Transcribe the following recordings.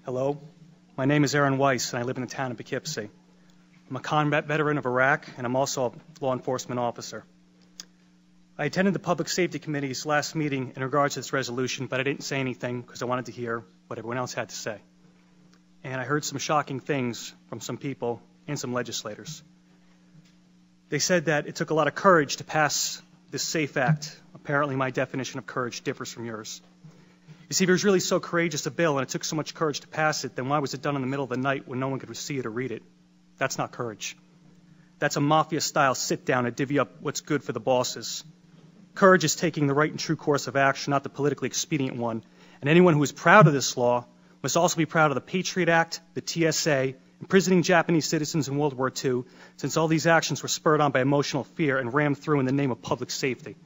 Hello, my name is Aaron Weiss, and I live in the town of Poughkeepsie. I'm a combat veteran of Iraq, and I'm also a law enforcement officer. I attended the Public Safety Committee's last meeting in regards to this resolution, but I didn't say anything because I wanted to hear what everyone else had to say. And I heard some shocking things from some people and some legislators. They said that it took a lot of courage to pass this SAFE Act. Apparently my definition of courage differs from yours. You see, if it was really so courageous a bill and it took so much courage to pass it, then why was it done in the middle of the night when no one could see it or read it? That's not courage. That's a mafia-style sit-down to divvy up what's good for the bosses. Courage is taking the right and true course of action, not the politically expedient one. And anyone who is proud of this law must also be proud of the Patriot Act, the TSA, imprisoning Japanese citizens in World War II, since all these actions were spurred on by emotional fear and rammed through in the name of public safety.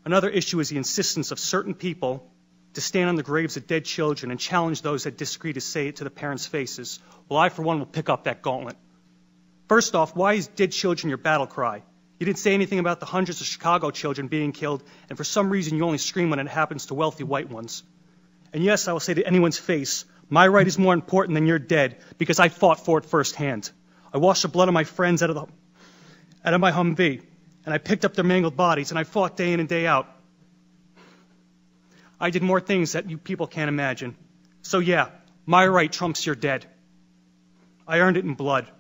Another issue is the insistence of certain people to stand on the graves of dead children and challenge those that disagree to say it to the parents' faces. Well, I, for one, will pick up that gauntlet. First off, why is dead children your battle cry? You didn't say anything about the hundreds of Chicago children being killed, and for some reason you only scream when it happens to wealthy white ones. And yes, I will say to anyone's face, my right is more important than your dead, because I fought for it firsthand. I washed the blood of my friends out of my Humvee, and I picked up their mangled bodies, and I fought day in and day out. I did more things that you people can't imagine. So yeah, my right trumps your dead. I earned it in blood.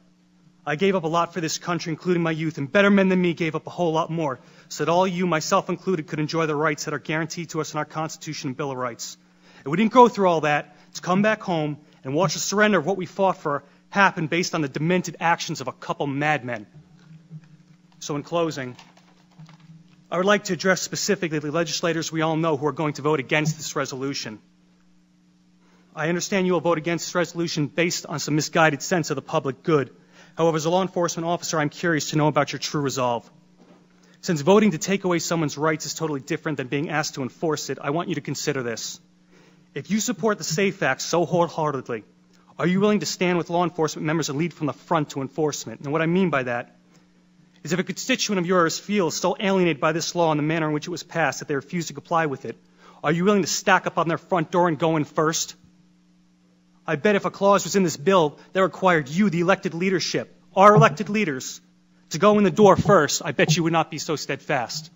I gave up a lot for this country, including my youth, and better men than me gave up a whole lot more, so that all you, myself included, could enjoy the rights that are guaranteed to us in our Constitution and Bill of Rights. And we didn't go through all that to come back home and watch the surrender of what we fought for happen based on the demented actions of a couple madmen. So in closing, I would like to address specifically the legislators we all know who are going to vote against this resolution. I understand you will vote against this resolution based on some misguided sense of the public good. However, as a law enforcement officer, I'm curious to know about your true resolve. Since voting to take away someone's rights is totally different than being asked to enforce it, I want you to consider this. If you support the SAFE Act so wholeheartedly, are you willing to stand with law enforcement members and lead from the front to enforcement? And what I mean by that is if a constituent of yours feels so alienated by this law and the manner in which it was passed that they refuse to comply with it, are you willing to stack up on their front door and go in first? I bet if a clause was in this bill that required you, the elected leadership, our elected leaders, to go in the door first, I bet you would not be so steadfast.